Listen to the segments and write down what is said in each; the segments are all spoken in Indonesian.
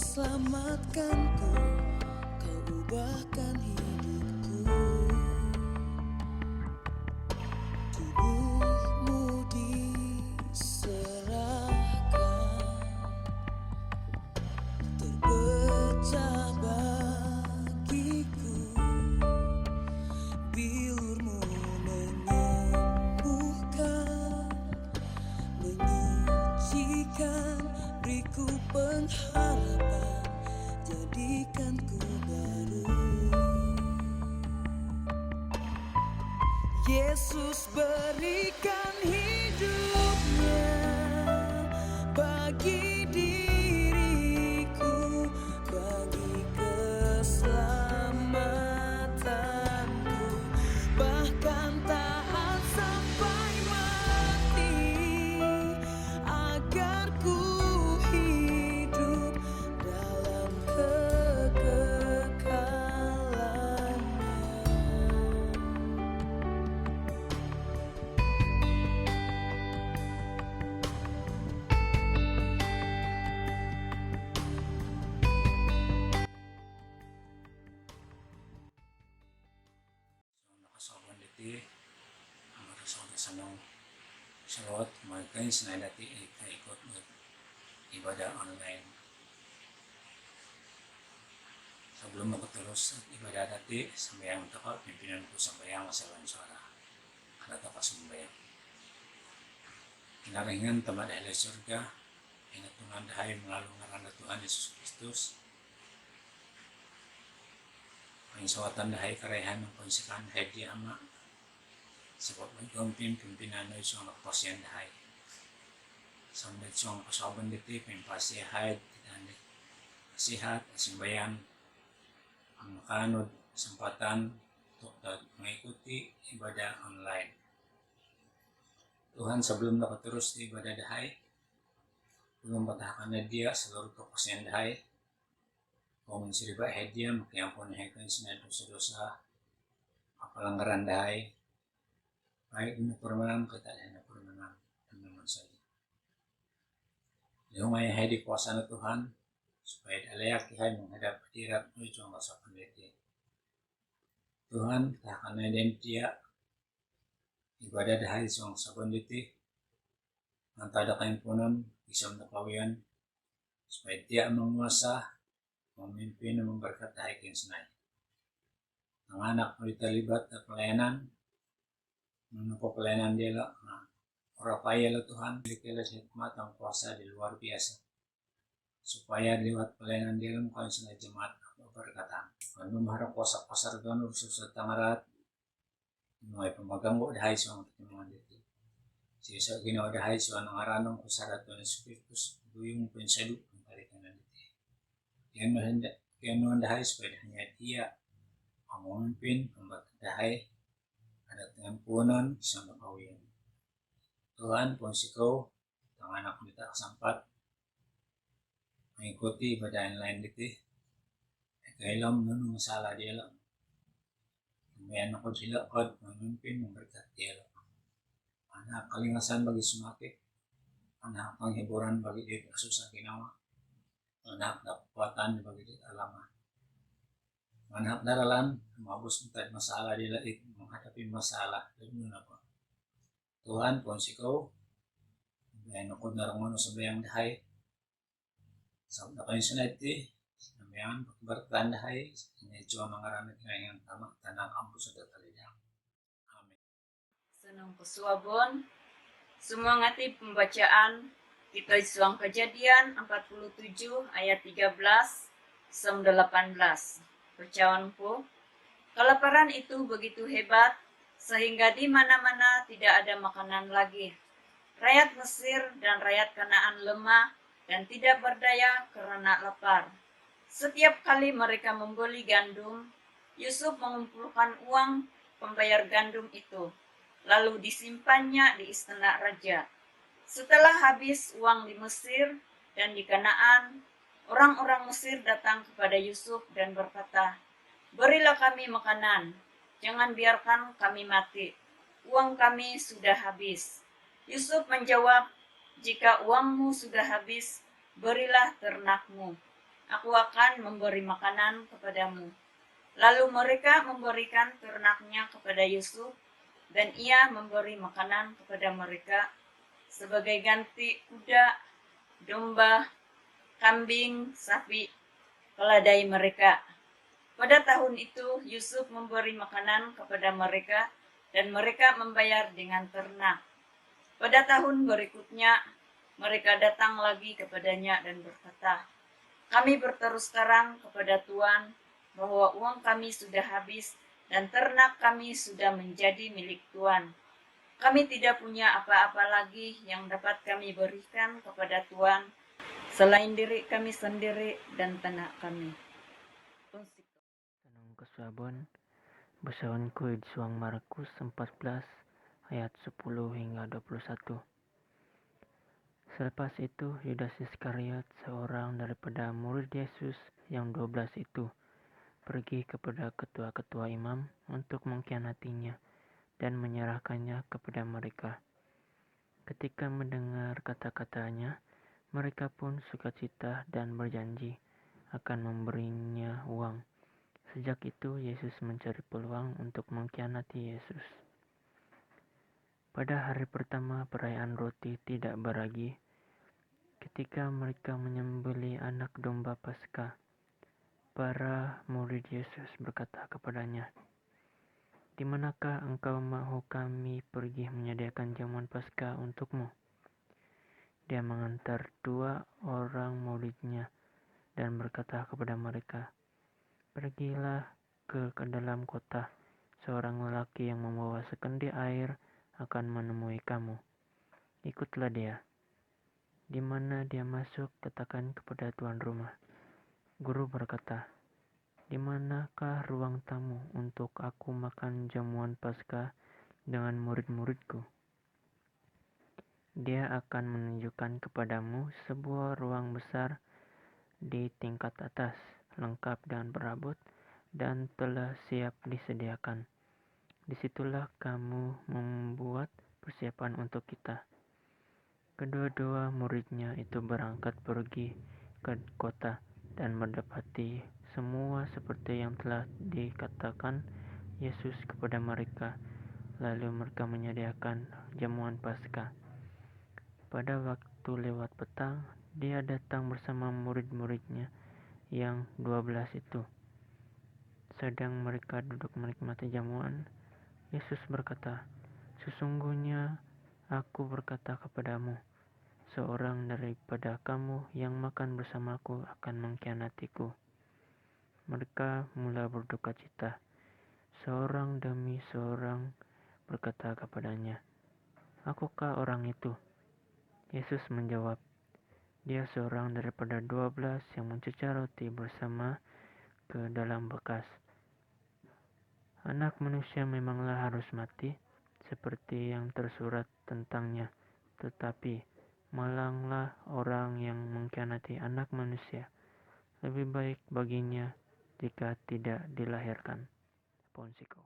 selamatkanku, kau ubahkan hidupku. Tubuhmu diserahkan, terpecah bagiku. Bilurmu menyembuhkan, menyucikan, beriku pengharapan, jadikanku baru. Yesus berikan hidupnya bagi diriku, bagi keselamatanku, bahkan taat sampai mati, agar ku hidup dalam kekekalannya. Nakasoban diti ang rason sanong salot magkain sinay dati ay ikot ng ibadah online. Sebelum ako terus ibadah dati sambayang taka pimpinan ko sambayang sa Lansara. Kada taka sambayang. Kinaringan tama dahil sa surga pinatunan dahil melalui ngaran Tuhan Yesus Kristus. Pangsawatan dahil karehan ng konsekan dahil di ama. Sebab magkampin pimpinan ay isang nakapasyan dahil. Sambil isang kasaban diti pimpasihad tidak sihat simbayan ang makanod sempatan untuk mengikuti ibadah online. Tuhan sebelum dapat terus di ibadah dahai, belum patahkan na dia seluruh kepasyan dahai. Kung siriba dia makiampun hekan sinay dosa-dosa, kapalanggaran dahai, baik na permenang kita na permenang naman saja. Yung ay di kuasa na Tuhan, supaya dalayak ihay menghadap hadirat menuju masa pendeti. Tuhan takkan na din dia ibadah dahil isang sabon diti ang tada kayong punon isang napawian supaya dia menguasa memimpin dan memberkat dahil kinsanay. Ang anak mo terlibat na pelayanan menunggu pelayanan dia lah orapaya lah Tuhan berikanlah hikmat dan kuasa di luar biasa supaya lewat pelayanan dia mungkin senai jemaat berkata kami mengharap kuasa pasar kan urusan tangarat mulai pemagang buat dahai suang pertemuan itu sisa ginawa dahai suang nangaranong kusarat Tuhan Yesus Kristus duyung pensedu mentarikan itu yang hendak yang dahai supaya hanya dia memimpin pembuat dahai ada dengan punan sama kawian Tuhan pun sikau tangan anak kita kesampat mengikuti ibadah yang lain gitu kailam nung masalah dia lang kumayan ako sila kad memimpin memberkat dia lang anak kalingasan bagi sumakit anak panghiburan bagi dia susah ginawa anak kekuatan bagi dia alaman anak daralan mabus entah masalah dia lang menghadapi masalah dan apa Tuhan pun sikau kumayan ako narangono sa bayang dahay sa kayo sinati Sambian bertandai menuju mengarami yang tamak tanang ambu sudah terlihat. Amin. Senang kesuabon, semangati pembacaan kita Suang Kejadian 47 ayat 13 sampai 18. Percayaanku, kelaparan itu begitu hebat sehingga di mana-mana tidak ada makanan lagi. Rakyat Mesir dan rakyat Kanaan lemah dan tidak berdaya karena lapar. Setiap kali mereka membeli gandum, Yusuf mengumpulkan uang pembayar gandum itu, lalu disimpannya di istana raja. Setelah habis uang di Mesir dan di Kanaan, orang-orang Mesir datang kepada Yusuf dan berkata, "Berilah kami makanan, jangan biarkan kami mati. Uang kami sudah habis." Yusuf menjawab, "Jika uangmu sudah habis, berilah ternakmu." aku akan memberi makanan kepadamu. Lalu mereka memberikan ternaknya kepada Yusuf, dan ia memberi makanan kepada mereka sebagai ganti kuda, domba, kambing, sapi, keledai mereka. Pada tahun itu Yusuf memberi makanan kepada mereka, dan mereka membayar dengan ternak. Pada tahun berikutnya mereka datang lagi kepadanya dan berkata, "Kami berterus terang kepada Tuan bahwa uang kami sudah habis dan ternak kami sudah menjadi milik Tuan. Kami tidak punya apa-apa lagi yang dapat kami berikan kepada Tuan selain diri kami sendiri dan tanah kami." Tanong Kesuabon, basahan ko Suang Markus 14 ayat 10 hingga 21. Selepas itu, Yudas Iskariot, seorang daripada murid Yesus yang 12 itu, pergi kepada ketua-ketua imam untuk mengkhianatinya dan menyerahkannya kepada mereka. Ketika mendengar kata-katanya, mereka pun sukacita dan berjanji akan memberinya uang. Sejak itu, Yesus mencari peluang untuk mengkhianati Yesus. Pada hari pertama perayaan roti tidak beragi, ketika mereka menyembelih anak domba Paskah, para murid Yesus berkata kepadanya, "Di manakah engkau mahu kami pergi menyediakan jamuan Paskah untukmu?" Dia mengantar 2 orang muridnya dan berkata kepada mereka, "Pergilah ke dalam kota. Seorang lelaki yang membawa sekendi air akan menemui kamu. Ikutlah dia. Di mana dia masuk, katakan kepada tuan rumah, 'Guru berkata, di manakah ruang tamu untuk aku makan jamuan Paskah dengan murid-muridku?' Dia akan menunjukkan kepadamu sebuah ruang besar di tingkat atas, lengkap dengan perabot dan telah siap disediakan. Disitulah kamu membuat persiapan untuk kita." Kedua-dua muridnya itu berangkat pergi ke kota dan mendapati semua seperti yang telah dikatakan Yesus kepada mereka. Lalu mereka menyediakan jamuan Paskah. Pada waktu lewat petang, dia datang bersama murid-muridnya yang 12 itu. Sedang mereka duduk menikmati jamuan, Yesus berkata, "Sesungguhnya aku berkata kepadamu, seorang daripada kamu yang makan bersamaku akan mengkhianatiku." Mereka mulai berduka cita. Seorang demi seorang berkata kepadanya, "Akukah orang itu?" Yesus menjawab, "Dia seorang daripada 12 yang mencecar roti bersama ke dalam bekas. Anak manusia memanglah harus mati, seperti yang tersurat tentangnya, tetapi malanglah orang yang mengkhianati anak manusia. Lebih baik baginya jika tidak dilahirkan." Ponsiko.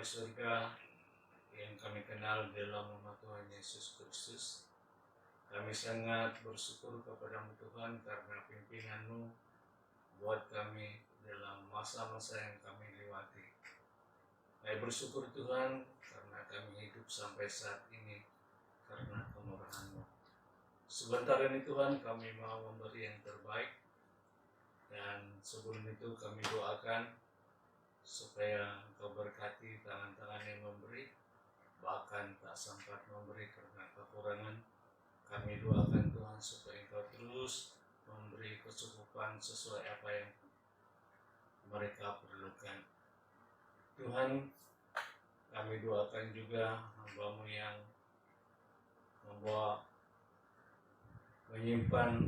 surga yang kami kenal dalam nama Tuhan Yesus Kristus, kami sangat bersyukur kepadamu Tuhan karena pimpinanmu buat kami dalam masa-masa yang kami lewati. Kami bersyukur Tuhan karena kami hidup sampai saat ini karena kemurahan-Mu. Sebentar ini Tuhan kami mau memberi yang terbaik, dan sebelum itu kami doakan supaya Engkau berkati tangan-tangan yang memberi, bahkan tak sempat memberi karena kekurangan. Kami doakan Tuhan supaya Engkau terus memberi kecukupan sesuai apa yang mereka perlukan. Tuhan, kami doakan juga hamba-Mu yang menyimpan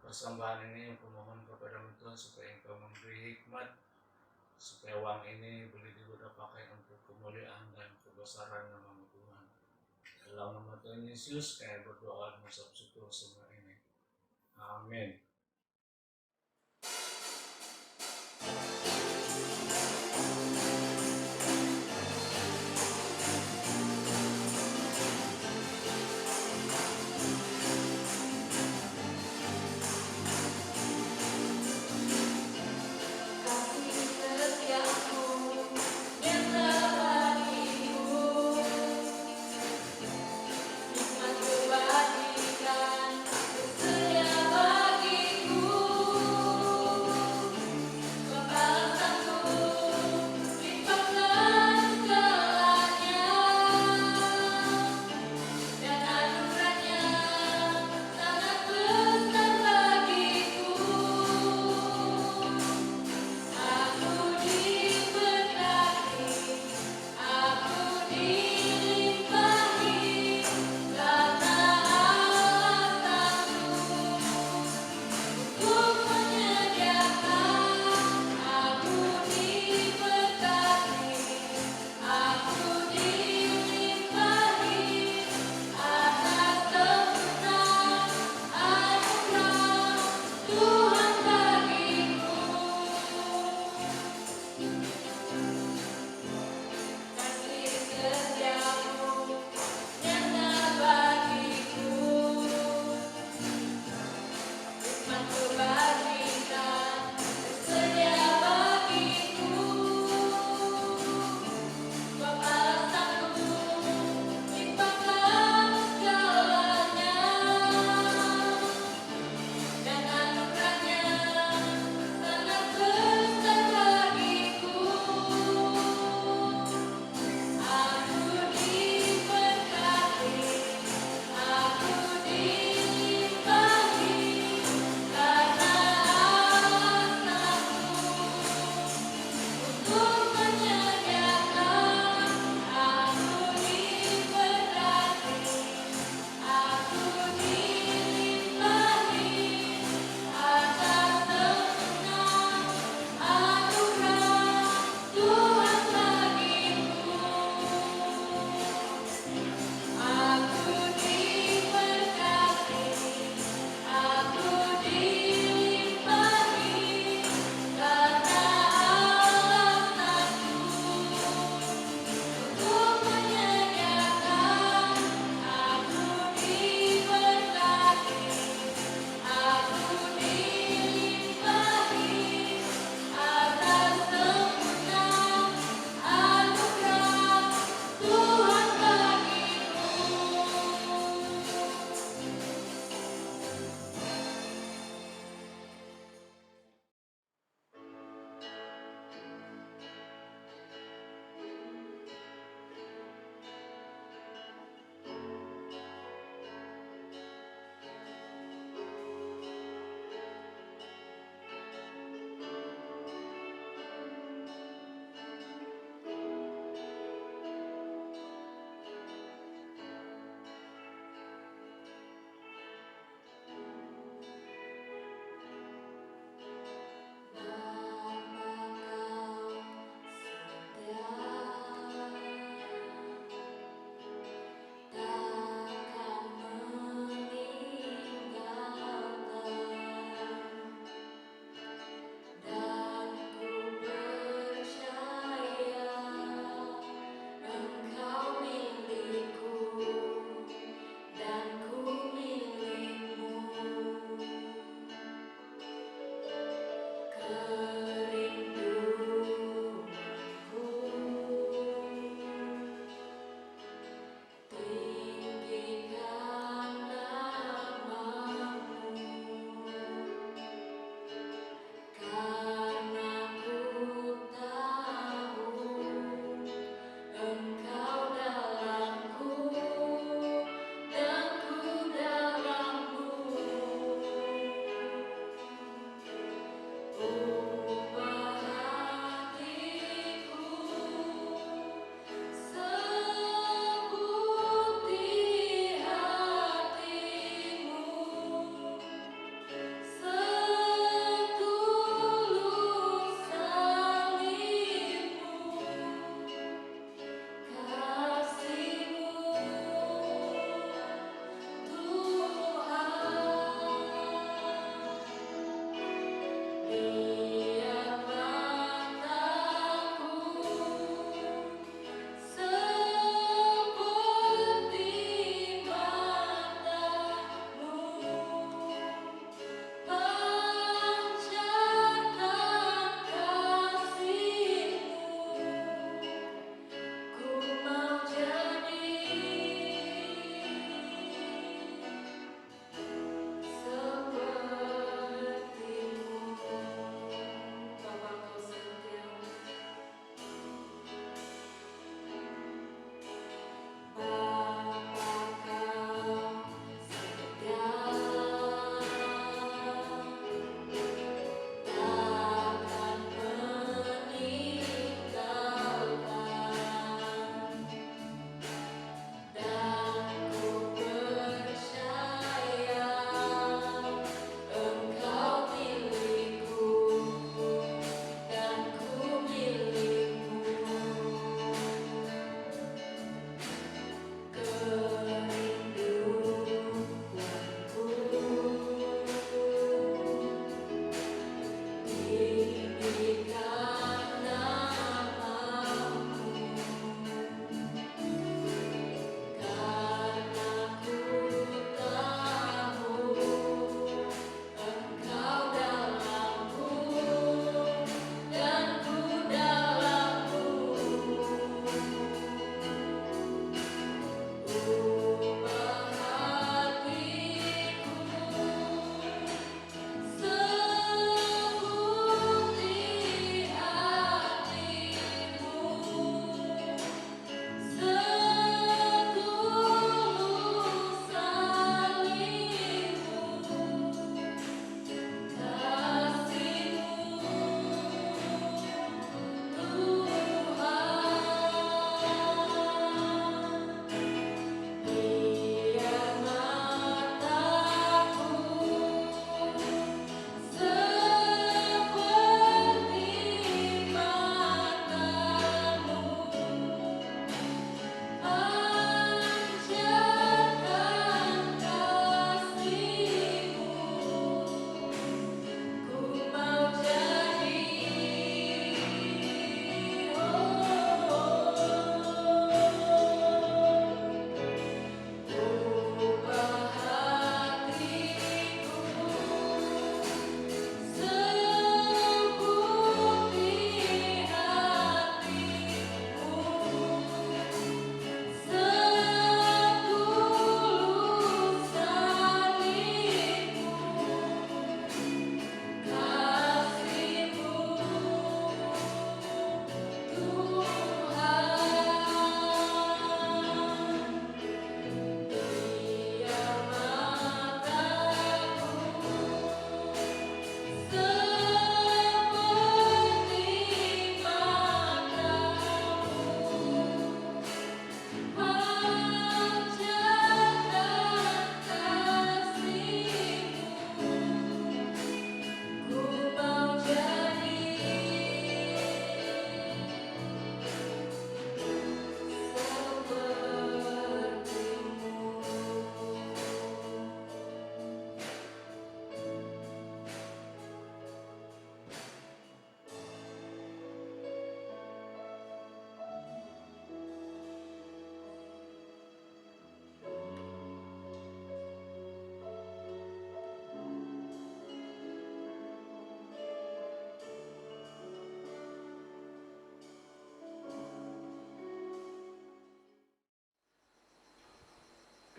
persembahan ini, yang pemohon kepada-Mu Tuhan supaya Engkau memberi hikmat, supaya uang ini boleh dipakai untuk kemuliaan dan kebesaran nama-Mu Tuhan. Dalam nama Tuhan Yesus kami berdoa dan mengucap syukur semua ini. Amin. Kasih setiamu nyata bagiku, nikmat kebajikan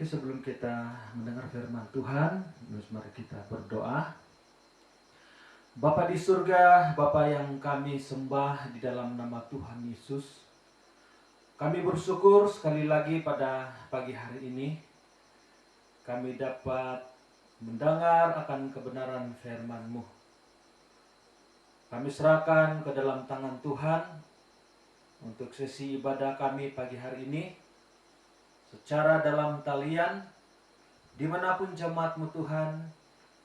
Oke, sebelum kita mendengar firman Tuhan, mari kita berdoa. Bapa di surga, Bapa yang kami sembah di dalam nama Tuhan Yesus, kami bersyukur sekali lagi pada pagi hari ini kami dapat mendengar akan kebenaran firman-Mu. Kami serahkan ke dalam tangan Tuhan untuk sesi ibadah kami pagi hari ini, secara dalam talian, dimanapun jemaat-Mu Tuhan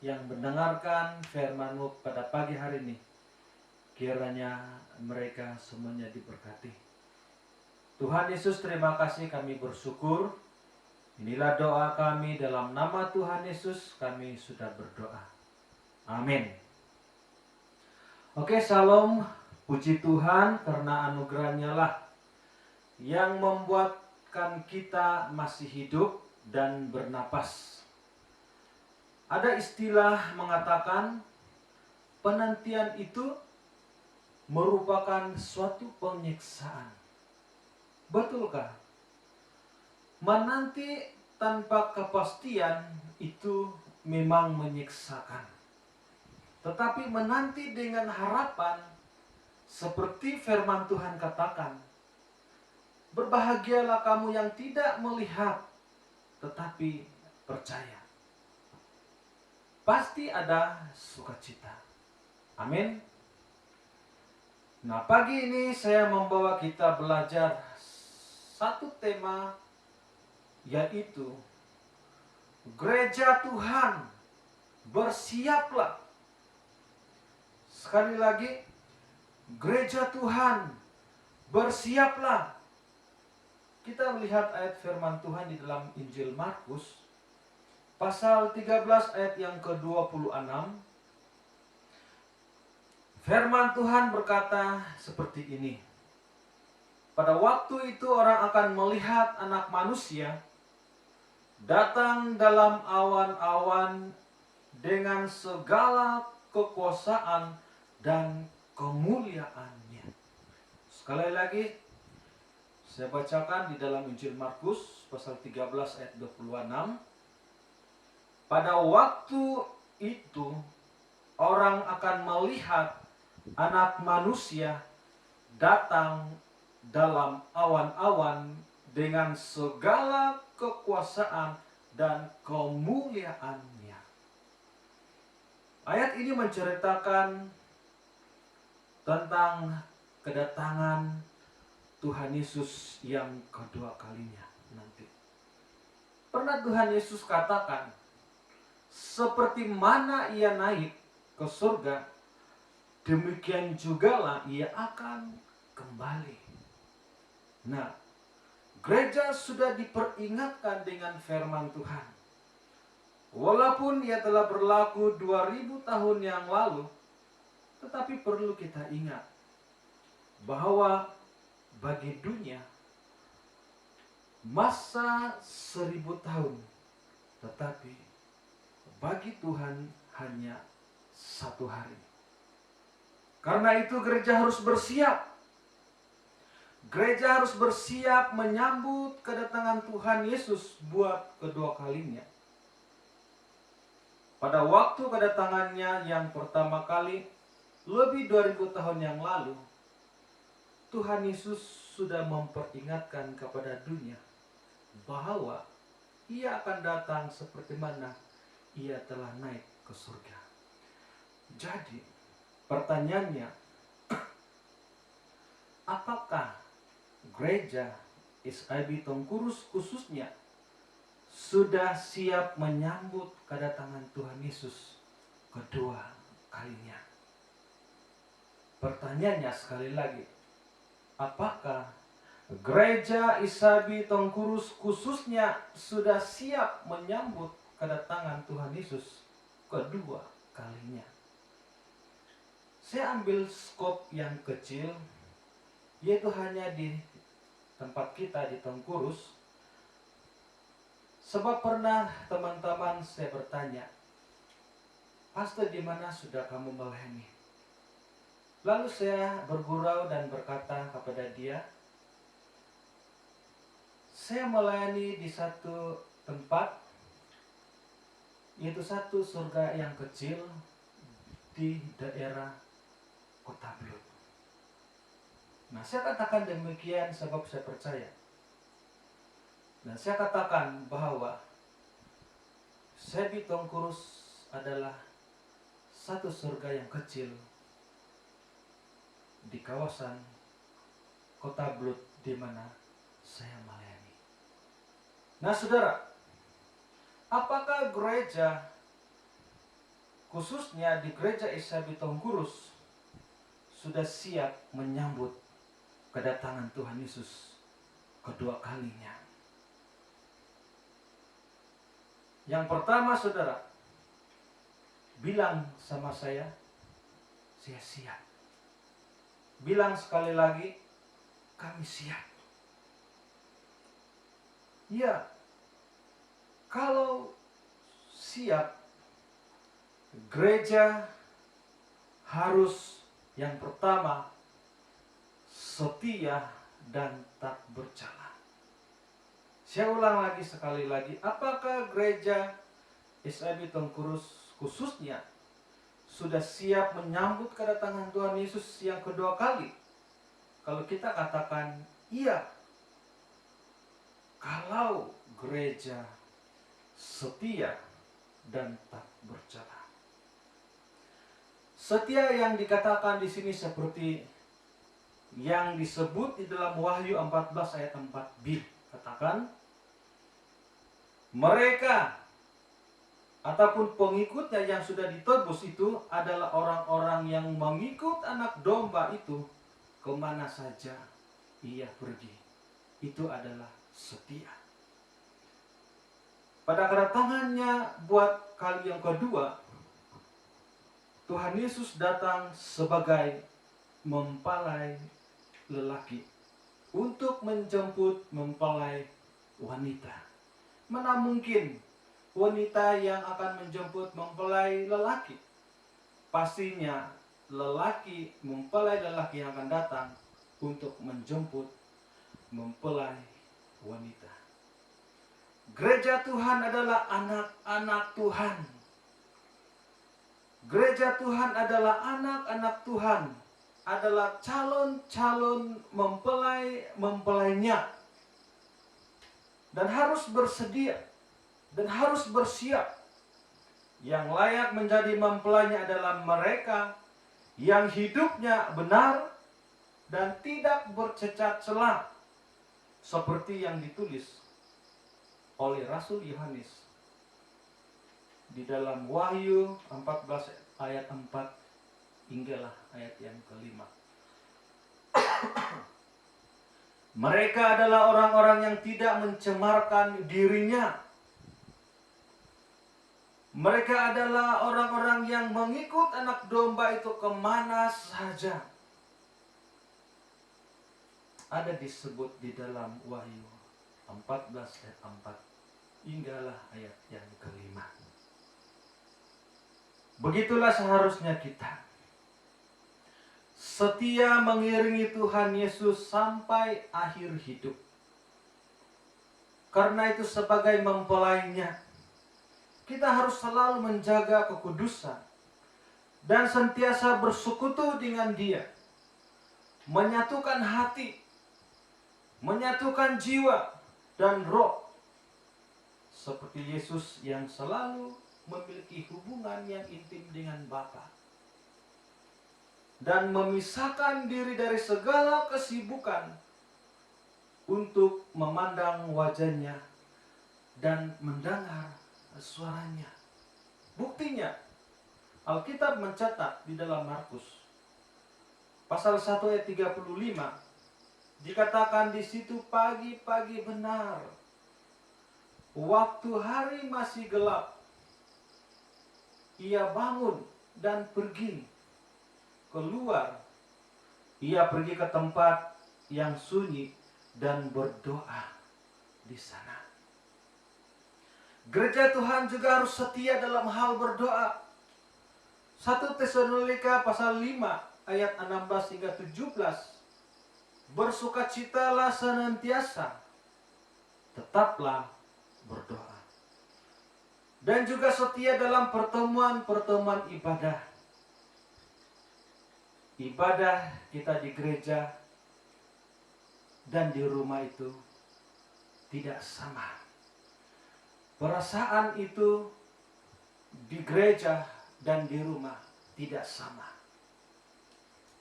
yang mendengarkan firman-Mu pada pagi hari ini, kiranya mereka semuanya diberkati. Tuhan Yesus, terima kasih, kami bersyukur. Inilah doa kami dalam nama Tuhan Yesus, kami sudah berdoa. Amin. Oke, salam, puji Tuhan karena anugerahnya lah yang membuatkan kita masih hidup dan bernapas. Ada istilah mengatakan penantian itu merupakan suatu penyiksaan. Betulkah? Menanti tanpa kepastian itu memang menyiksakan. Tetapi menanti dengan harapan, seperti firman Tuhan katakan, berbahagialah kamu yang tidak melihat, tetapi percaya. Pasti ada sukacita. Amin. Nah, pagi ini saya membawa kita belajar satu tema, yaitu gereja Tuhan, bersiaplah. Sekali lagi, gereja Tuhan, bersiaplah. Kita melihat ayat firman Tuhan di dalam Injil Markus pasal 13 ayat yang ke-26. Firman Tuhan berkata seperti ini. Pada waktu itu orang akan melihat Anak Manusia datang dalam awan-awan dengan segala kekuasaan dan kemuliaannya. Sekali lagi saya bacakan di dalam Injil Markus pasal 13 ayat 26. Pada waktu itu orang akan melihat Anak Manusia datang dalam awan-awan dengan segala kekuasaan dan kemuliaannya. Ayat ini menceritakan tentang kedatangan Tuhan Yesus yang kedua kalinya nanti. Pernah Tuhan Yesus katakan, seperti mana ia naik ke surga, demikian jugalah ia akan kembali. Nah, gereja sudah diperingatkan dengan firman Tuhan. Walaupun ia telah berlaku 2000 tahun yang lalu, tetapi perlu kita ingat bahwa bagi dunia masa 1000 tahun, tetapi bagi Tuhan hanya 1 hari. Karena itu gereja harus bersiap. Gereja harus bersiap menyambut kedatangan Tuhan Yesus buat kedua kalinya. Pada waktu kedatangannya yang pertama kali, lebih 2000 tahun yang lalu, Tuhan Yesus sudah memperingatkan kepada dunia bahwa ia akan datang seperti mana ia telah naik ke surga. Jadi, pertanyaannya, apakah gereja SIB Tengkurus khususnya sudah siap menyambut kedatangan Tuhan Yesus kedua kalinya? Pertanyaannya sekali lagi, apakah gereja SIB Tengkurus khususnya sudah siap menyambut kedatangan Tuhan Yesus kedua kalinya? Saya ambil skop yang kecil, yaitu hanya di tempat kita di Tengkurus. Sebab pernah teman-teman saya bertanya, Pastor, di mana sudah kamu melayani? Lalu saya bergurau dan berkata kepada dia, saya melayani di satu tempat, yaitu satu surga yang kecil di daerah Kota Blut. Nah, saya katakan demikian sebab saya percaya. Dan saya katakan bahwa Sebi Tongkurus adalah satu surga yang kecil di kawasan Kota Blut di mana saya melayani. Nah, saudara, apakah gereja, khususnya di gereja Sebi Tongkurus, sudah siap menyambut kedatangan Tuhan Yesus kedua kalinya? Yang pertama, saudara, bilang sama saya siap. Bilang sekali lagi, kami siap. Ya, kalau siap, gereja harus yang pertama setia dan tak bercela. Saya ulang lagi sekali lagi, apakah gereja Sebi Tongkurus khususnya sudah siap menyambut kedatangan Tuhan Yesus yang kedua kali? Kalau kita katakan iya, kalau gereja setia dan tak bercela. Setia yang dikatakan di sini seperti yang disebut di dalam Wahyu 14 ayat 4b. Katakan, mereka ataupun pengikutnya yang sudah ditebus itu adalah orang-orang yang mengikut anak domba itu kemana saja ia pergi. Itu adalah setia. Pada kedatangannya buat kali yang kedua, Tuhan Yesus datang sebagai mempelai lelaki untuk menjemput mempelai wanita. Mana mungkin wanita yang akan menjemput mempelai lelaki? Pastinya lelaki, mempelai lelaki yang akan datang untuk menjemput mempelai wanita. Gereja Tuhan adalah anak-anak Tuhan. Gereja Tuhan adalah anak-anak Tuhan, adalah calon-calon mempelainya, dan harus bersedia dan harus bersiap. Yang layak menjadi mempelainya adalah mereka yang hidupnya benar dan tidak bercacat celah, seperti yang ditulis oleh Rasul Yohanes di dalam Wahyu 14 ayat 4 hinggalah ayat yang kelima. Mereka adalah orang-orang yang tidak mencemarkan dirinya. Mereka adalah orang-orang yang mengikut anak domba itu kemana saja. Ada disebut di dalam Wahyu 14 ayat 4 hinggalah ayat yang kelima. Begitulah seharusnya kita setia mengiringi Tuhan Yesus sampai akhir hidup. Karena itu sebagai mempelainya, kita harus selalu menjaga kekudusan dan sentiasa bersekutu dengan Dia, menyatukan hati, menyatukan jiwa dan roh, seperti Yesus yang selalu memiliki hubungan yang intim dengan Bapa dan memisahkan diri dari segala kesibukan untuk memandang wajahnya dan mendengar suaranya. Buktinya, Alkitab mencatat di dalam Markus pasal 1 ayat 35, dikatakan di situ pagi-pagi benar, waktu hari masih gelap, ia bangun dan pergi keluar. Ia pergi ke tempat yang sunyi dan berdoa di sana. Gereja Tuhan juga harus setia dalam hal berdoa. 1 Tesalonika pasal 5 ayat 16 hingga 17. Bersukacitalah senantiasa, tetaplah berdoa. dan juga setia dalam pertemuan-pertemuan ibadah. Ibadah kita di gereja dan di rumah itu tidak sama. Perasaan itu di gereja dan di rumah tidak sama.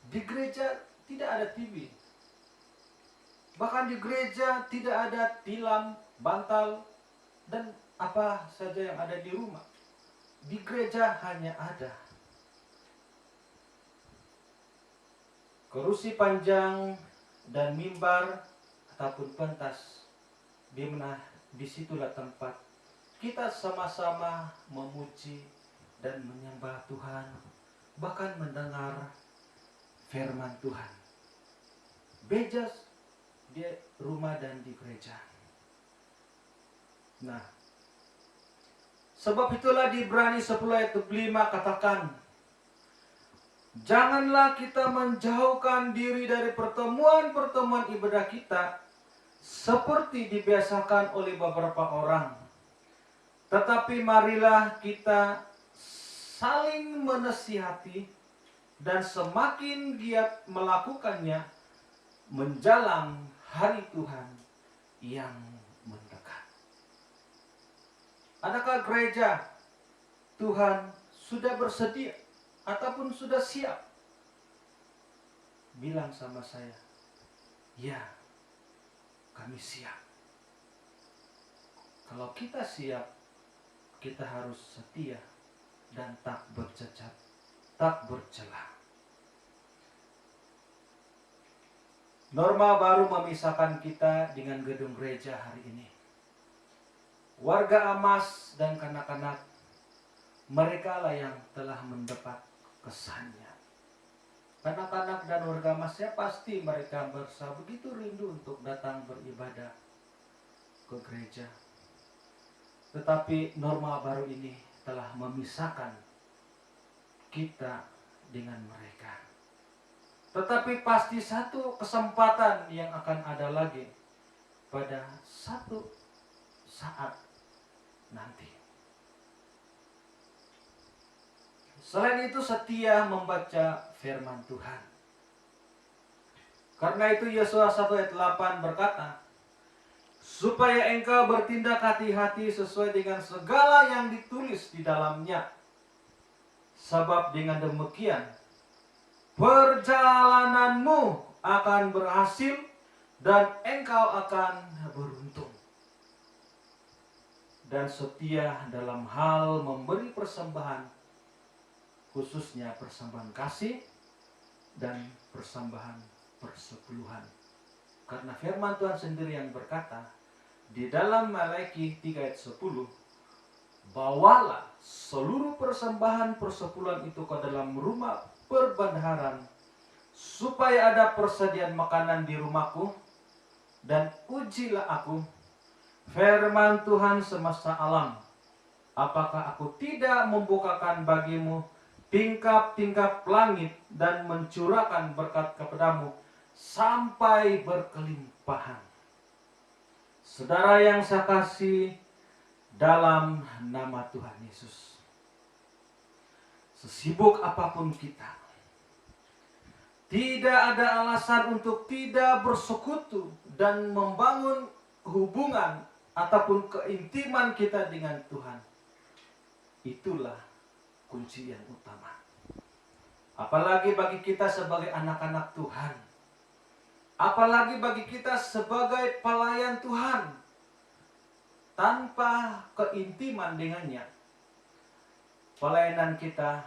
Di gereja tidak ada TV. Bahkan di gereja tidak ada tilam, bantal, dan apa saja yang ada di rumah. Di gereja hanya ada kerusi panjang dan mimbar ataupun pentas, di mana disitulah tempat kita sama-sama memuji dan menyembah Tuhan, bahkan mendengar firman Tuhan. Beda di rumah dan di gereja. Nah, sebab itulah di Ibrani 10 ayat 5 katakan, janganlah kita menjauhkan diri dari pertemuan-pertemuan ibadah kita seperti dibiasakan oleh beberapa orang. Tetapi marilah kita saling menasihati dan semakin giat melakukannya menjelang hari Tuhan yang mendekat. Adakah gereja Tuhan sudah bersedia ataupun sudah siap? Bilang sama saya, ya, kami siap. Kalau kita siap, kita harus setia dan tak bercacat, tak bercela. Norma baru memisahkan kita dengan gedung gereja hari ini. Warga Amas dan kanak-kanak, mereka lah yang telah mendapat kesannya. Kanak-kanak dan warga Amasnya pasti mereka begitu rindu untuk datang beribadah ke gereja. Tetapi norma baru ini telah memisahkan kita dengan mereka. Tetapi pasti satu kesempatan yang akan ada lagi pada satu saat nanti. Selain itu setia membaca firman Tuhan. Karena itu Yesaya 1 ayat 8 berkata, supaya engkau bertindak hati-hati sesuai dengan segala yang ditulis di dalamnya. Sebab dengan demikian perjalananmu akan berhasil dan engkau akan beruntung. Dan setia dalam hal memberi persembahan, khususnya persembahan kasih dan persembahan persepuluhan. Karena firman Tuhan sendiri yang berkata di dalam Malaki 3 ayat 10, bawalah seluruh persembahan persepuluhan itu ke dalam rumah perbendaharaan, supaya ada persediaan makanan di rumahku, dan ujilah aku, firman Tuhan semesta alam, apakah aku tidak membukakan bagimu tingkap-tingkap langit dan mencurahkan berkat kepadamu sampai berkelimpahan. Saudara yang saya kasih dalam nama Tuhan Yesus, sesibuk apapun kita, tidak ada alasan untuk tidak bersekutu dan membangun hubungan ataupun keintiman kita dengan Tuhan. Itulah kunci yang utama. Apalagi bagi kita sebagai anak-anak Tuhan. Apalagi bagi kita sebagai pelayan Tuhan. Tanpa keintiman dengannya, pelayanan kita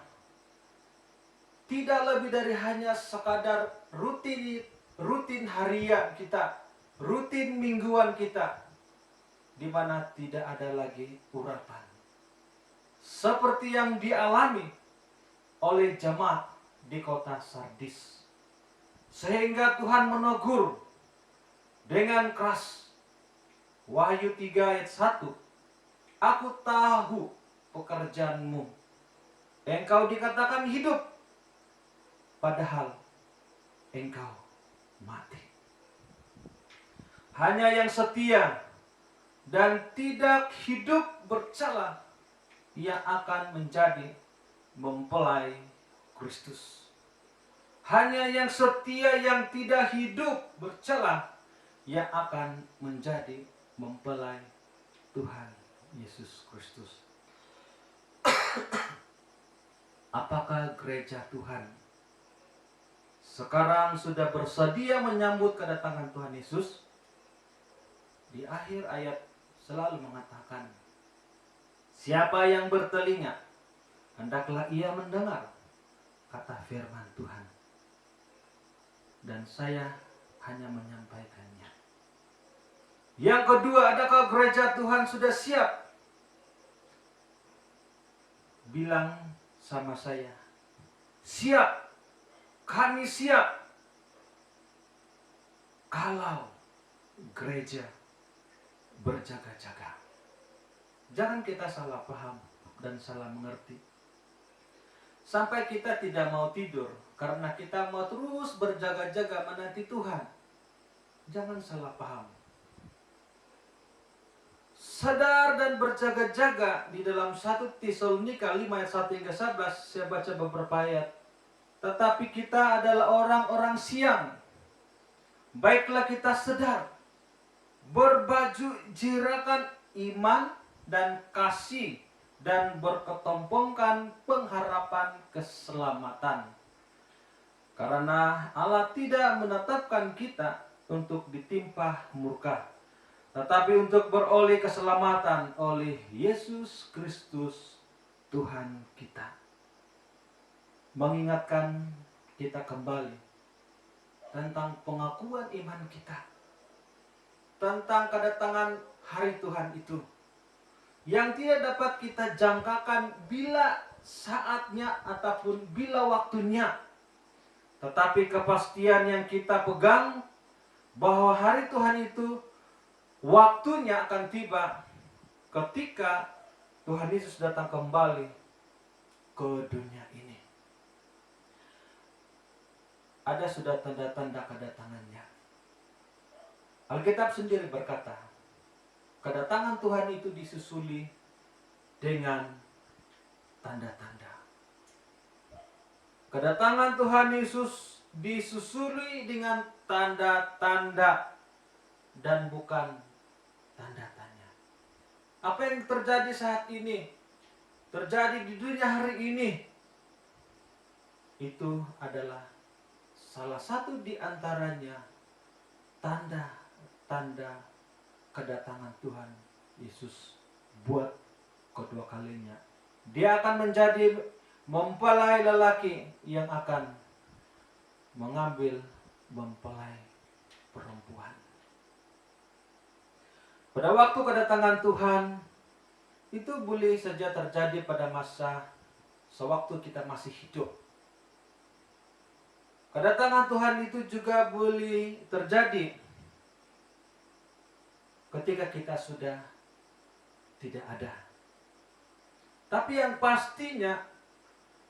tidak lebih dari hanya sekadar rutin harian kita, rutin mingguan kita, di mana tidak ada lagi urapan. Seperti yang dialami oleh jemaat di kota Sardis. Sehingga Tuhan menegur dengan keras. Wahyu 3 ayat 1. Aku tahu pekerjaanmu. Engkau dikatakan hidup, padahal engkau mati. Hanya yang setia dan tidak hidup bercela yang akan menjadi mempelai Kristus. Hanya yang setia yang tidak hidup bercela yang akan menjadi mempelai Tuhan Yesus Kristus. Apakah gereja Tuhan sekarang sudah bersedia menyambut kedatangan Tuhan Yesus? Di akhir ayat selalu mengatakan, siapa yang bertelinga, hendaklah ia mendengar kata firman Tuhan. Dan saya hanya menyampaikannya. Yang kedua, adakah gereja Tuhan sudah siap? Bilang sama saya, siap. Kami siap. Kalau gereja berjaga-jaga. Jangan kita salah paham dan salah mengerti. Sampai kita tidak mau tidur karena kita mau terus berjaga-jaga menanti Tuhan. Jangan salah paham. Sadar dan berjaga-jaga di dalam 1 Tesalonika 5 ayat 1 hingga 11, saya baca beberapa ayat. Tetapi kita adalah orang-orang siang. Baiklah kita sedar, berbaju jirakan iman dan kasih, dan berketompongkan pengharapan keselamatan. Karena Allah tidak menetapkan kita untuk ditimpa murka, tetapi untuk beroleh keselamatan oleh Yesus Kristus Tuhan kita. Mengingatkan kita kembali tentang pengakuan iman kita, tentang kedatangan hari Tuhan itu, yang tidak dapat kita jangkakan bila saatnya ataupun bila waktunya. Tetapi kepastian yang kita pegang bahwa hari Tuhan itu waktunya akan tiba ketika Tuhan Yesus datang kembali ke dunia ini. Ada sudah tanda-tanda kedatangannya. Alkitab sendiri berkata, kedatangan Tuhan itu disusuli dengan tanda-tanda. Kedatangan Tuhan Yesus disusuli dengan tanda-tanda dan bukan tanda tanya. Apa yang terjadi saat ini, terjadi di dunia hari ini, itu adalah salah satu di antaranya tanda-tanda kedatangan Tuhan Yesus buat kedua kalinya. Dia akan menjadi mempelai lelaki yang akan mengambil mempelai perempuan. Pada waktu kedatangan Tuhan itu boleh saja terjadi pada masa sewaktu kita masih hidup. Kedatangan Tuhan itu juga boleh terjadi ketika kita sudah tidak ada. Tapi yang pastinya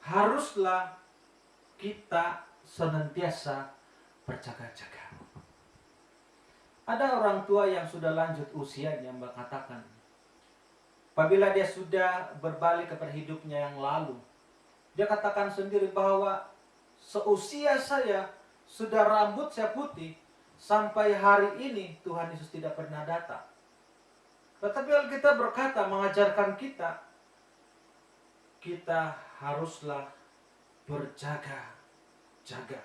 haruslah kita senantiasa berjaga-jaga. Ada orang tua yang sudah lanjut usianya mengatakan, apabila dia sudah berbalik kepada hidupnya yang lalu, dia katakan sendiri bahwa seusia saya sudah rambut saya putih, sampai hari ini Tuhan Yesus tidak pernah datang. Tetapi Alkitab berkata, mengajarkan kita haruslah berjaga-jaga.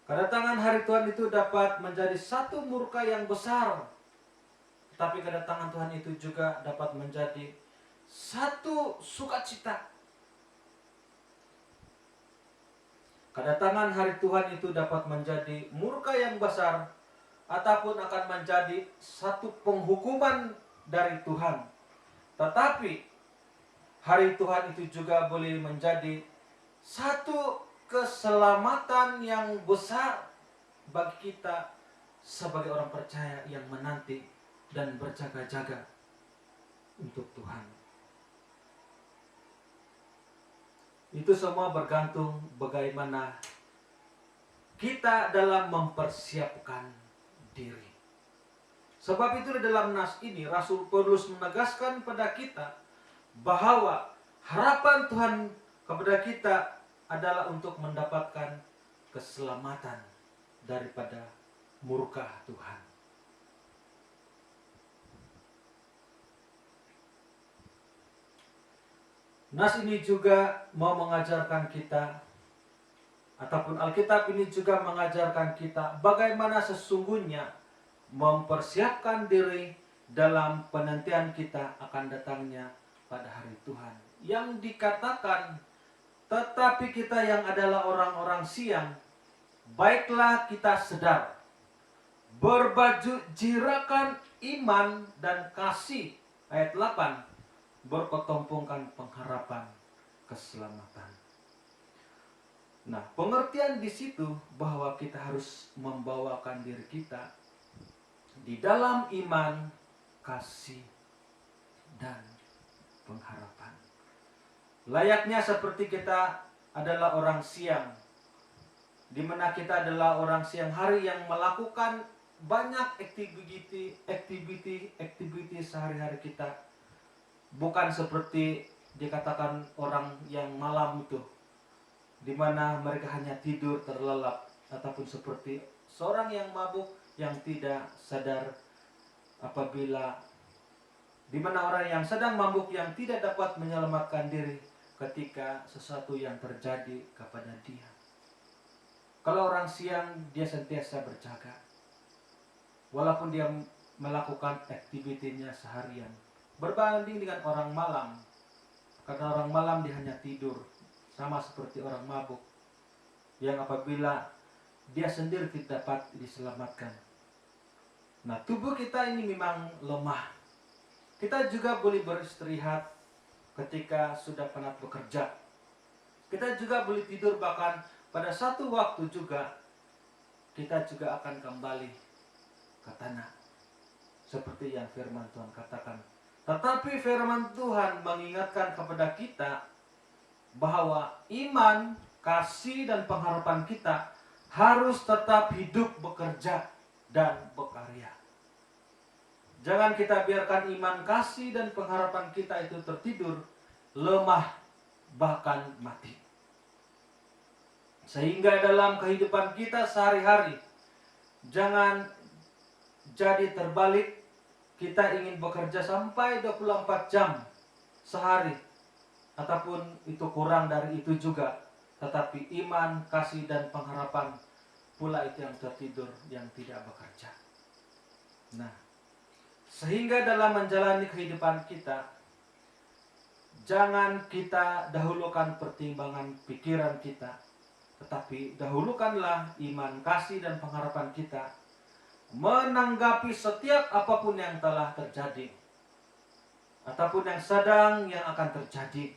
Kedatangan hari Tuhan itu dapat menjadi satu murka yang besar, tetapi kedatangan Tuhan itu juga dapat menjadi satu sukacita. Kedatangan hari Tuhan itu dapat menjadi murka yang besar ataupun akan menjadi satu penghukuman dari Tuhan. Tetapi hari Tuhan itu juga boleh menjadi satu keselamatan yang besar bagi kita sebagai orang percaya yang menanti dan berjaga-jaga untuk Tuhan. Itu semua bergantung bagaimana kita dalam mempersiapkan diri. Sebab itu di dalam nas ini Rasul Paulus menegaskan pada kita bahwa harapan Tuhan kepada kita adalah untuk mendapatkan keselamatan daripada murka Tuhan. Nas ini juga mau mengajarkan kita, ataupun Alkitab ini juga mengajarkan kita bagaimana sesungguhnya mempersiapkan diri dalam penantian kita akan datangnya pada hari Tuhan. Yang dikatakan, tetapi kita yang adalah orang-orang siang, baiklah kita sedar, berbaju jirakan iman dan kasih, ayat 8, berketumpungkan pengharapan keselamatan. Nah, pengertian di situ bahwa kita harus membawakan diri kita di dalam iman, kasih, dan pengharapan. Layaknya seperti kita adalah orang siang, di mana kita adalah orang siang hari yang melakukan banyak aktiviti sehari-hari kita. Bukan seperti dikatakan orang yang malam itu, di mana mereka hanya tidur terlelap, ataupun seperti seorang yang mabuk yang tidak sadar apabila di mana orang yang sedang mabuk yang tidak dapat menyelamatkan diri ketika sesuatu yang terjadi kepada dia. Kalau orang siang, dia sentiasa berjaga, walaupun dia melakukan aktivitinya seharian. Berbanding dengan orang malam, karena orang malam dia hanya tidur, sama seperti orang mabuk, yang apabila dia sendiri tidak dapat diselamatkan. Nah, tubuh kita ini memang lemah. Kita juga boleh beristirahat ketika sudah penat bekerja. Kita juga boleh tidur, bahkan pada satu waktu juga kita juga akan kembali ke tanah. Seperti yang firman Tuhan katakan. Tetapi firman Tuhan mengingatkan kepada kita bahwa iman, kasih, dan pengharapan kita harus tetap hidup, bekerja, dan berkarya. Jangan kita biarkan iman, kasih, dan pengharapan kita itu tertidur, lemah, bahkan mati. Sehingga dalam kehidupan kita sehari-hari, jangan jadi terbalik. Kita ingin bekerja sampai 24 jam sehari, ataupun itu kurang dari itu juga. Tetapi iman, kasih, dan pengharapan pula itu yang tertidur, yang tidak bekerja. Nah, sehingga dalam menjalani kehidupan kita, jangan kita dahulukan pertimbangan pikiran kita, tetapi dahulukanlah iman, kasih, dan pengharapan kita menanggapi setiap apapun yang telah terjadi, ataupun yang sedang yang akan terjadi.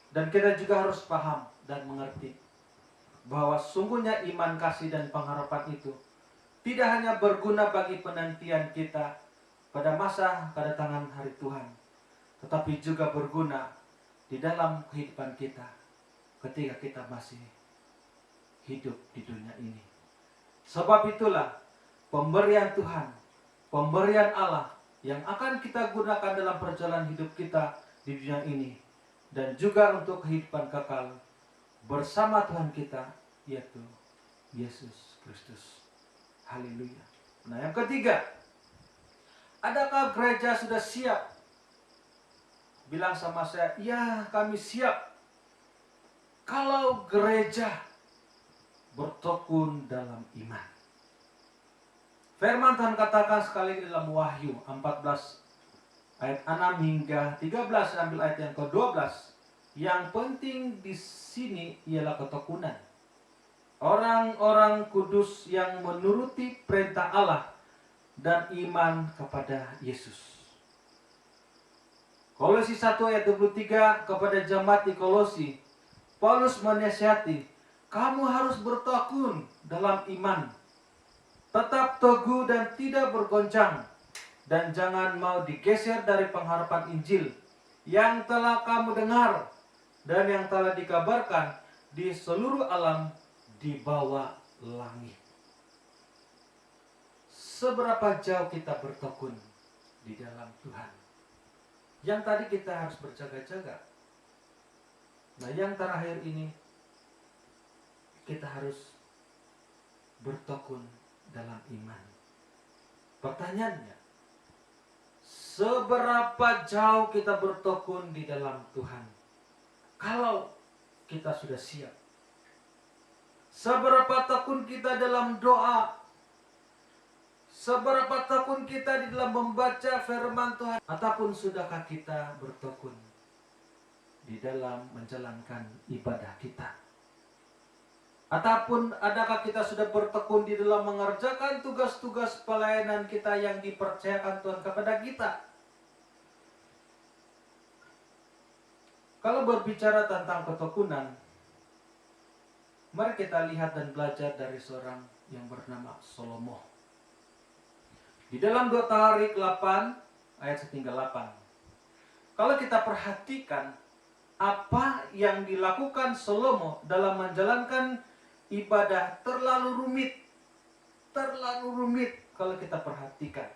Dan kita juga harus paham dan mengerti bahwa sungguhnya iman, kasih, dan pengharapan itu tidak hanya berguna bagi penantian kita pada masa kedatangan hari Tuhan, tetapi juga berguna di dalam kehidupan kita ketika kita masih hidup di dunia ini. Sebab itulah pemberian Tuhan, pemberian Allah yang akan kita gunakan dalam perjalanan hidup kita di dunia ini, dan juga untuk kehidupan kekal bersama Tuhan kita, yaitu Yesus Kristus. Haleluya. Nah, yang ketiga, adakah gereja sudah siap? Bilang sama saya, ya kami siap. Kalau gereja bertekun dalam iman. Firman Tuhan katakan sekali dalam Wahyu 14 ayat 6 hingga 13, ambil ayat yang ke-12. Yang penting di sini ialah ketekunan. Orang-orang kudus yang menuruti perintah Allah dan iman kepada Yesus. Kolosi 1 ayat 23, kepada jemaat di Kolosi, Paulus menasihati, kamu harus bertekun dalam iman. Tetap teguh dan tidak bergoncang, dan jangan mau digeser dari pengharapan Injil yang telah kamu dengar dan yang telah dikabarkan di seluruh alam di bawah langit. Seberapa jauh kita bertekun di dalam Tuhan? Yang tadi kita harus berjaga-jaga. Nah, yang terakhir ini kita harus bertekun dalam iman. Pertanyaannya, seberapa jauh kita bertekun di dalam Tuhan? Kalau kita sudah siap. Seberapa tekun kita dalam doa? Seberapa tekun kita di dalam membaca firman Tuhan? Ataupun sudahkah kita bertekun di dalam menjalankan ibadah kita? Ataupun adakah kita sudah bertekun di dalam mengerjakan tugas-tugas pelayanan kita yang dipercayakan Tuhan kepada kita? Kalau berbicara tentang ketekunan, mari kita lihat dan belajar dari seorang yang bernama Salomo. Di dalam 2 Tawarik 8 ayat 1-8. Kalau kita perhatikan apa yang dilakukan Salomo dalam menjalankan ibadah terlalu rumit. Terlalu rumit kalau kita perhatikan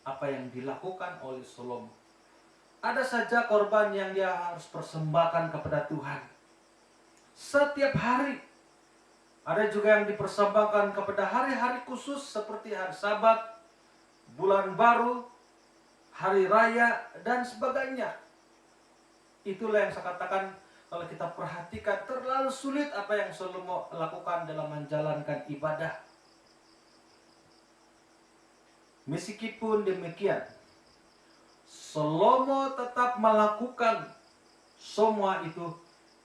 apa yang dilakukan oleh Salomo. Ada saja korban yang dia harus persembahkan kepada Tuhan setiap hari. Ada juga yang dipersembahkan kepada hari-hari khusus seperti hari Sabat, bulan baru, hari raya, dan sebagainya. Itulah yang saya katakan, kalau kita perhatikan terlalu sulit apa yang Salomo lakukan dalam menjalankan ibadah. Meskipun demikian, Salomo tetap melakukan semua itu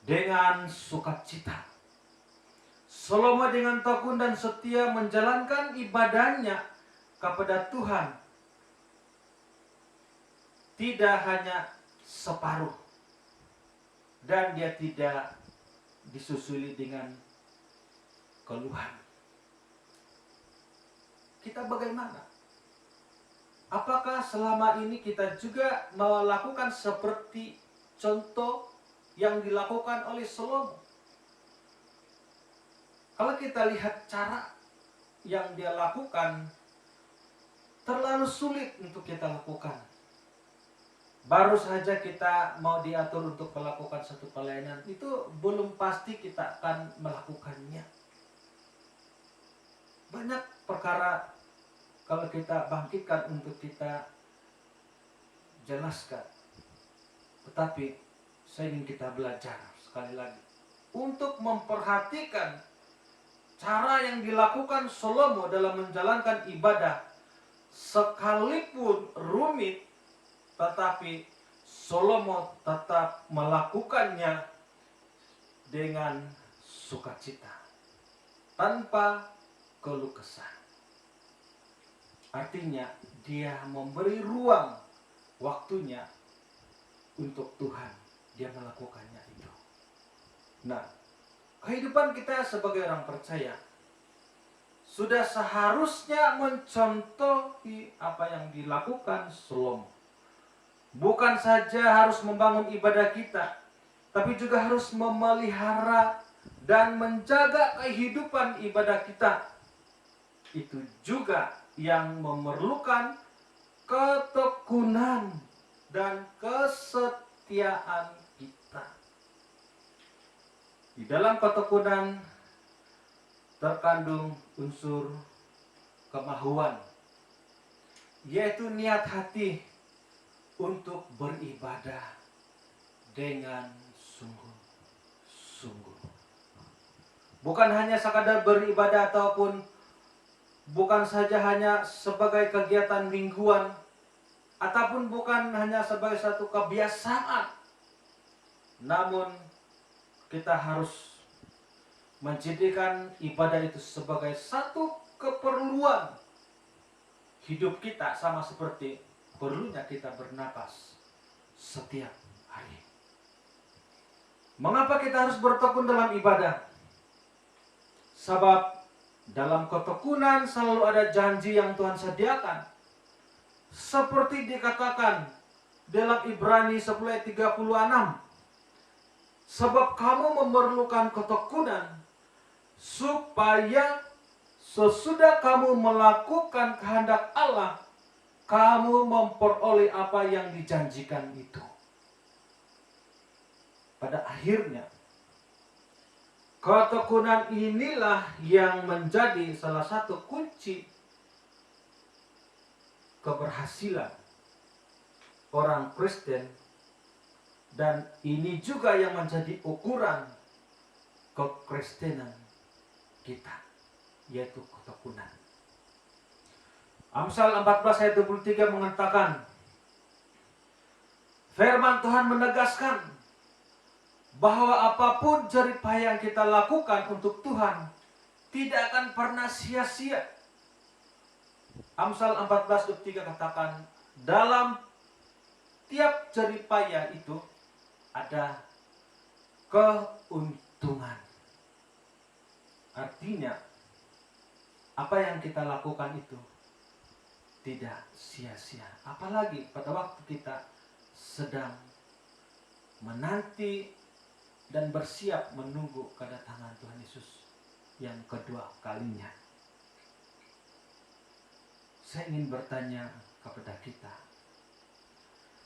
dengan sukacita. Salomo dengan tekun dan setia menjalankan ibadahnya kepada Tuhan. Tidak hanya separuh. Dan dia tidak disusuli dengan keluhan. Kita bagaimana? Apakah selama ini kita juga melakukan seperti contoh yang dilakukan oleh Salomo? Kalau kita lihat cara yang dia lakukan, terlalu sulit untuk kita lakukan. Baru saja kita mau diatur untuk melakukan satu pelayanan, itu belum pasti kita akan melakukannya. Banyak perkara kalau kita bangkitkan untuk kita jelaskan. Tetapi saya ingin kita belajar sekali lagi untuk memperhatikan cara yang dilakukan Salomo dalam menjalankan ibadah, sekalipun rumit, tetapi Salomo tetap melakukannya dengan sukacita, tanpa keluh kesah. Artinya dia memberi ruang waktunya untuk Tuhan. Dia melakukannya itu. Nah, kehidupan kita sebagai orang percaya sudah seharusnya mencontohi apa yang dilakukan Salomo. Bukan saja harus membangun ibadah kita, tapi juga harus memelihara dan menjaga kehidupan ibadah kita. Itu juga yang memerlukan ketekunan dan kesetiaan kita. Di dalam ketekunan terkandung unsur kemahuan, yaitu niat hati untuk beribadah dengan sungguh-sungguh. Bukan hanya sekadar beribadah ataupun bukan saja hanya sebagai kegiatan mingguan, ataupun bukan hanya sebagai satu kebiasaan. Namun kita harus menjadikan ibadah itu sebagai satu keperluan hidup kita, sama seperti perlunya kita bernapas setiap hari. Mengapa kita harus bertekun dalam ibadah? Sebab dalam ketekunan selalu ada janji yang Tuhan sediakan. Seperti dikatakan dalam Ibrani 10 ayat 36. Sebab kamu memerlukan ketekunan supaya sesudah kamu melakukan kehendak Allah, kamu memperoleh apa yang dijanjikan itu. Pada akhirnya, ketekunan inilah yang menjadi salah satu kunci keberhasilan orang Kristen, dan ini juga yang menjadi ukuran kekristenan kita, yaitu ketekunan. Amsal 14 ayat 23 mengatakan, firman Tuhan menegaskan bahwa apapun jerih payah yang kita lakukan untuk Tuhan tidak akan pernah sia-sia. Amsal 14:23 katakan, dalam tiap jerih payah itu ada keuntungan. Artinya, apa yang kita lakukan itu tidak sia-sia. Apalagi pada waktu kita sedang menanti dan bersiap menunggu kedatangan Tuhan Yesus yang kedua kalinya. Saya ingin bertanya kepada kita,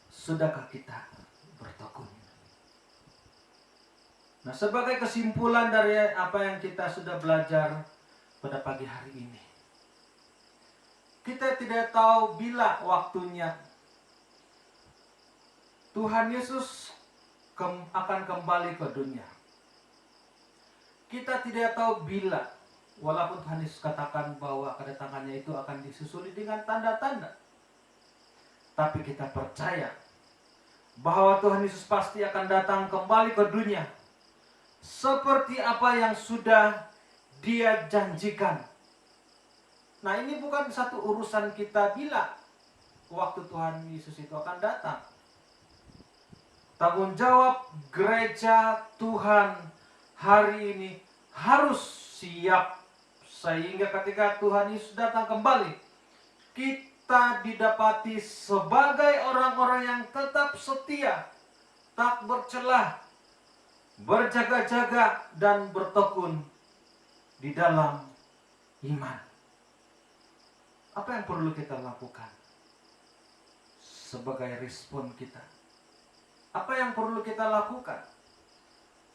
sudahkah kita bertekun? Nah, sebagai kesimpulan dari apa yang kita sudah belajar pada pagi hari ini, kita tidak tahu bila waktunya Tuhan Yesus akan kembali ke dunia. Kita tidak tahu bila, walaupun Tuhan Yesus katakan bahwa kedatangannya itu akan disusuli dengan tanda-tanda, tapi kita percaya bahwa Tuhan Yesus pasti akan datang kembali ke dunia seperti apa yang sudah Dia janjikan. Nah, ini bukan satu urusan kita bila waktu Tuhan Yesus itu akan datang. Tanggung jawab gereja Tuhan hari ini harus siap, sehingga ketika Tuhan Yesus datang kembali, kita didapati sebagai orang-orang yang tetap setia, tak bercelah, berjaga-jaga dan bertekun di dalam iman. Apa yang perlu kita lakukan sebagai respon kita? Apa yang perlu kita lakukan?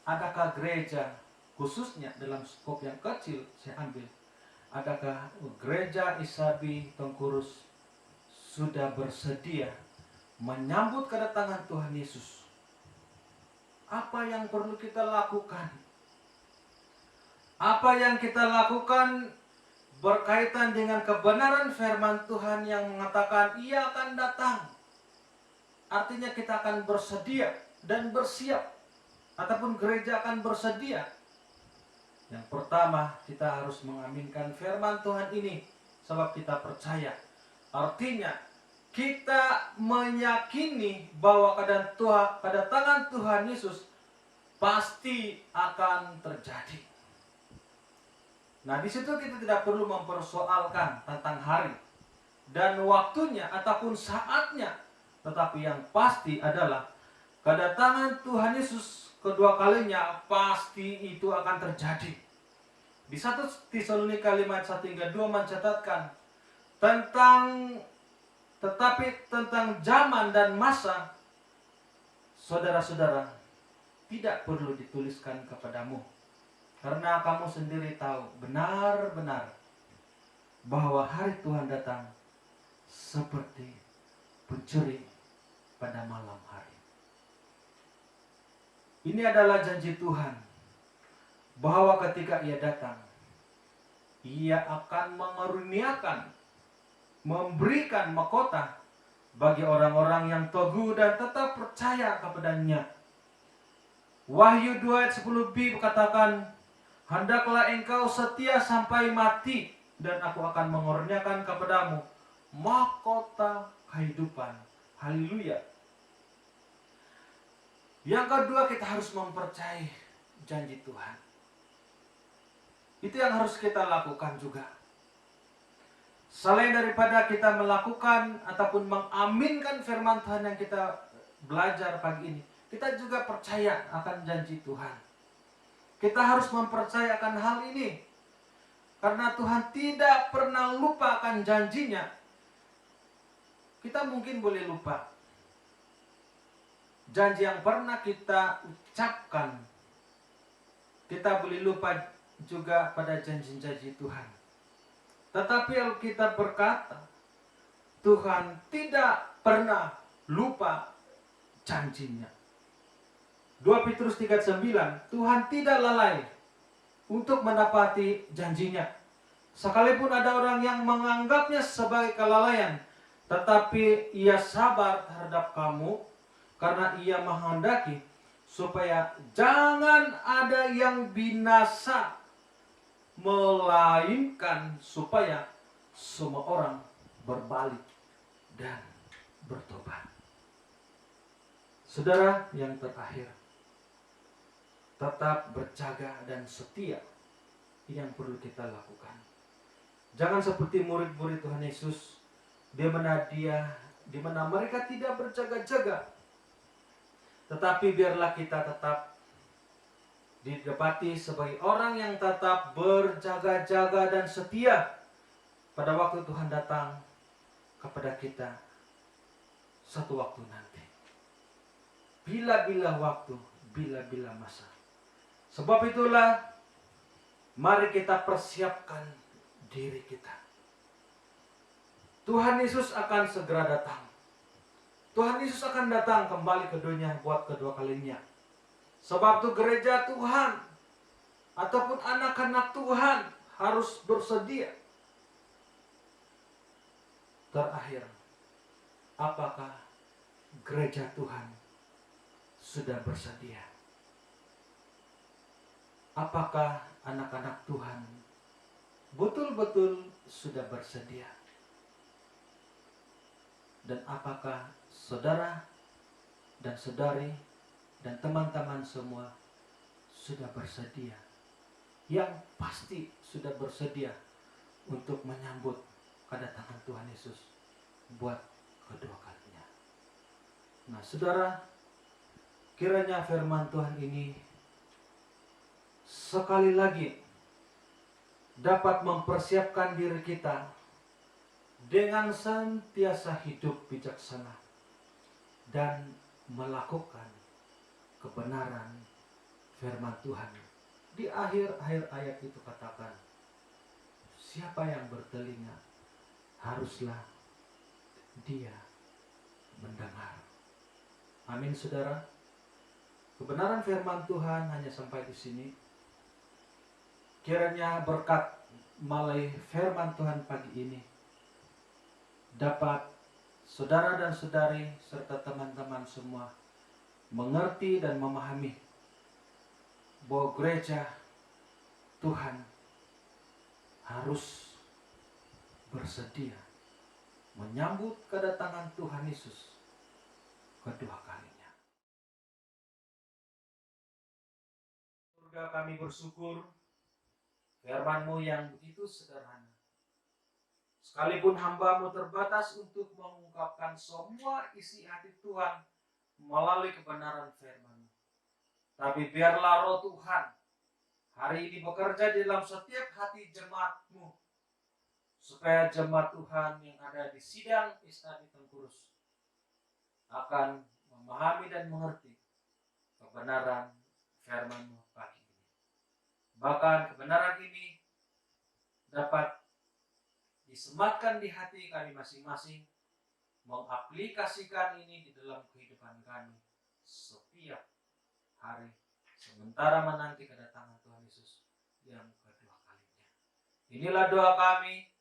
Adakah gereja, khususnya dalam skop yang kecil saya ambil, adakah gereja Isabi Tengkurus sudah bersedia menyambut kedatangan Tuhan Yesus? Apa yang perlu kita lakukan? Apa yang kita lakukan berkaitan dengan kebenaran firman Tuhan yang mengatakan Ia akan datang? Artinya kita akan bersedia dan bersiap, ataupun gereja akan bersedia. Yang pertama, kita harus mengaminkan firman Tuhan ini sebab kita percaya. Artinya kita meyakini bahwa kedatangan Tuhan Yesus pasti akan terjadi. Nah, di situ kita tidak perlu mempersoalkan tentang hari dan waktunya ataupun saatnya, tetapi yang pasti adalah kedatangan Tuhan Yesus kedua kalinya pasti itu akan terjadi. Di 1 Tesalonika 5:1-2 mencatatkan tentang zaman dan masa, saudara-saudara, tidak perlu dituliskan kepadamu, karena kamu sendiri tahu benar-benar bahwa hari Tuhan datang seperti pencuri pada malam hari. Ini adalah janji Tuhan bahwa ketika Ia datang, Ia akan mengaruniakan, memberikan mahkota bagi orang-orang yang teguh dan tetap percaya kepadanya. Wahyu 2 ayat 10b berkatakan, hendaklah engkau setia sampai mati, dan aku akan mengaruniakan kepadamu mahkota kehidupan. Haleluya. Yang kedua, kita harus mempercayai janji Tuhan. Itu yang harus kita lakukan juga. Selain daripada kita melakukan ataupun mengaminkan firman Tuhan yang kita belajar pagi ini, kita juga percaya akan janji Tuhan. Kita harus mempercayakan hal ini, karena Tuhan tidak pernah lupa akan janjinya. kita mungkin boleh lupa janji yang pernah kita ucapkan. Kita boleh lupa juga pada janji-janji Tuhan. Tetapi Alkitab berkata, Tuhan tidak pernah lupa janjinya. 2 Petrus 3:9, Tuhan tidak lalai untuk menepati janjinya. Sekalipun ada orang yang menganggapnya sebagai kelalaian, tetapi ia sabar terhadap kamu karena ia menghendaki supaya jangan ada yang binasa, melainkan supaya semua orang berbalik dan bertobat. Saudara yang terakhir, tetap berjaga dan setia yang perlu kita lakukan. Jangan seperti murid-murid Tuhan Yesus, di mana mereka tidak berjaga-jaga. Tetapi biarlah kita tetap didapati sebagai orang yang tetap berjaga-jaga dan setia pada waktu Tuhan datang kepada kita satu waktu nanti. Bila-bila waktu, bila-bila masa. Sebab itulah, mari kita persiapkan diri kita. Tuhan Yesus akan segera datang. Tuhan Yesus akan datang kembali ke dunia buat kedua kalinya. Sebab itu gereja Tuhan ataupun anak-anak Tuhan harus bersedia. Terakhir, apakah gereja Tuhan sudah bersedia? Apakah anak-anak Tuhan betul-betul sudah bersedia? Dan apakah saudara dan saudari dan teman-teman semua sudah bersedia? Yang pasti sudah bersedia untuk menyambut kedatangan Tuhan Yesus buat kedua kalinya. Nah, saudara, kiranya firman Tuhan ini sekali lagi dapat mempersiapkan diri kita dengan senantiasa hidup bijaksana dan melakukan kebenaran firman Tuhan. Di akhir-akhir ayat itu katakan, siapa yang bertelinga, haruslah dia mendengar. Amin, saudara. Kebenaran firman Tuhan hanya sampai di sini. Kiranya berkat melalui firman Tuhan pagi ini dapat saudara dan saudari serta teman-teman semua mengerti dan memahami bahwa gereja Tuhan harus bersedia menyambut kedatangan Tuhan Yesus kedua kalinya. Surga, kami bersyukur firman-Mu yang begitu sederhana. Sekalipun hamba-Mu terbatas untuk mengungkapkan semua isi hati Tuhan melalui kebenaran firman-Mu. Tapi biarlah roh Tuhan hari ini bekerja di dalam setiap hati jemaat-Mu, supaya jemaat Tuhan yang ada di sidang Istana Tengkurus akan memahami dan mengerti kebenaran firman-Mu pagi ini. Bahkan kebenaran ini dapat disematkan di hati kami masing-masing, mengaplikasikan ini di dalam kehidupan kami setiap hari, sementara menanti kedatangan Tuhan Yesus yang kedua kalinya. Inilah doa kami,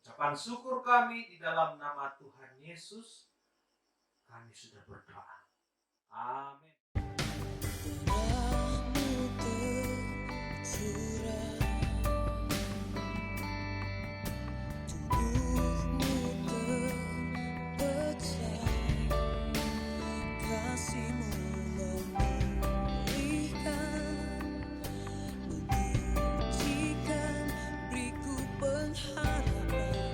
ucapan syukur kami di dalam nama Tuhan Yesus. Kami sudah berdoa. Amin. Darahmu tercurah, tubuhmu terpecah, kasih-Mu memulihkan, menyucikan, beriku pengharapan,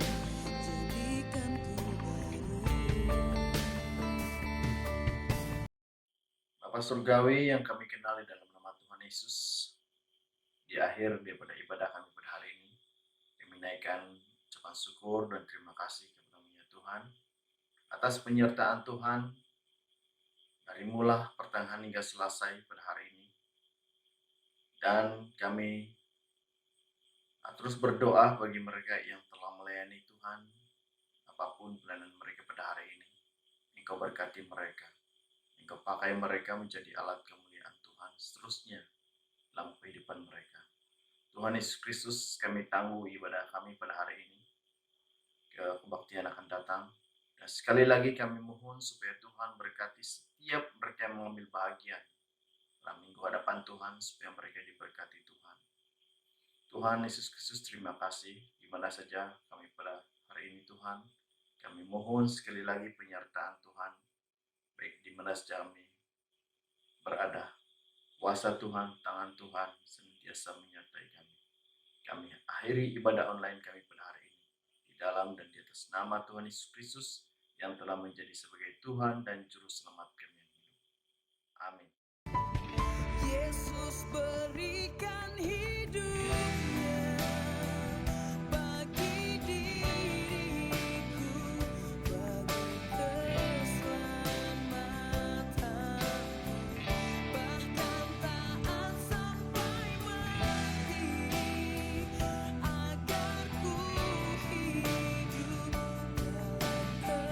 jadikanku baru. Bapa Surgawi yang kami kenali dalam nama Tuhan Yesus, di akhir daripada ibadah kami pada hari ini, kami menaikkan ucapan syukur dan terima kasih kepada-Mu ya Tuhan, atas penyertaan Tuhan dari mulai pertengahan hingga selesai pada hari ini. Dan kami terus berdoa bagi mereka yang telah melayani Tuhan, apapun pelayanan mereka pada hari ini. Engkau berkati mereka, Engkau pakai mereka menjadi alat kemuliaan Tuhan seterusnya dalam kehidupan mereka. Tuhan Yesus Kristus, kami tangguh ibadah kami pada hari ini. Kebaktian akan datang. Dan sekali lagi kami mohon supaya Tuhan berkati setiap mereka yang mengambil bagian dalam minggu hadapan Tuhan, supaya mereka diberkati Tuhan. Tuhan Yesus Kristus, terima kasih di mana saja kami pada hari ini Tuhan. Kami mohon sekali lagi penyertaan Tuhan, baik di mana saja kami berada. Kuasa Tuhan, tangan Tuhan senantiasa menyertai kami. Kami akhiri ibadah online kami pada hari ini di dalam dan di atas nama Tuhan Yesus Kristus yang telah menjadi sebagai Tuhan dan Juru Selamat kami yang hidup. Amin. Yesus berikan hidupnya bagi diriku, bagi keselamatanku, bahkan taat sampai mati, agar ku hidup dalam kekekalannya.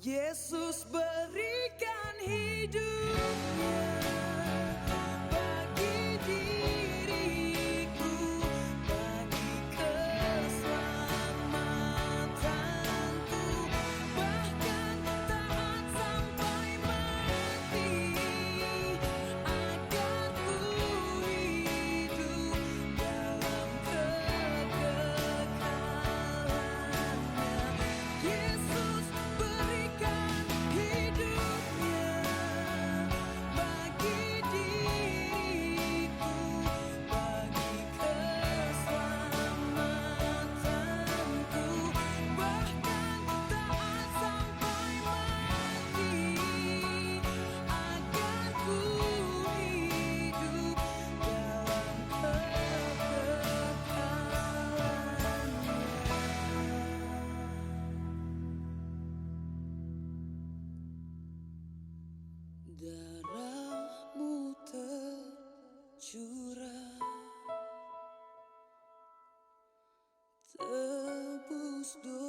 Yesus berikan hidupnya bagi diriku, bagi keselamatanku, bahkan taat sampai mati, agar ku hidup dalam kekekalannya. Yesus berikan hidupnya bagi diriku, bagi keselamatanku, bahkan taat sampai mati, agar ku hidup dalam kekekalannya. Darahmu tercurah, tebus dosa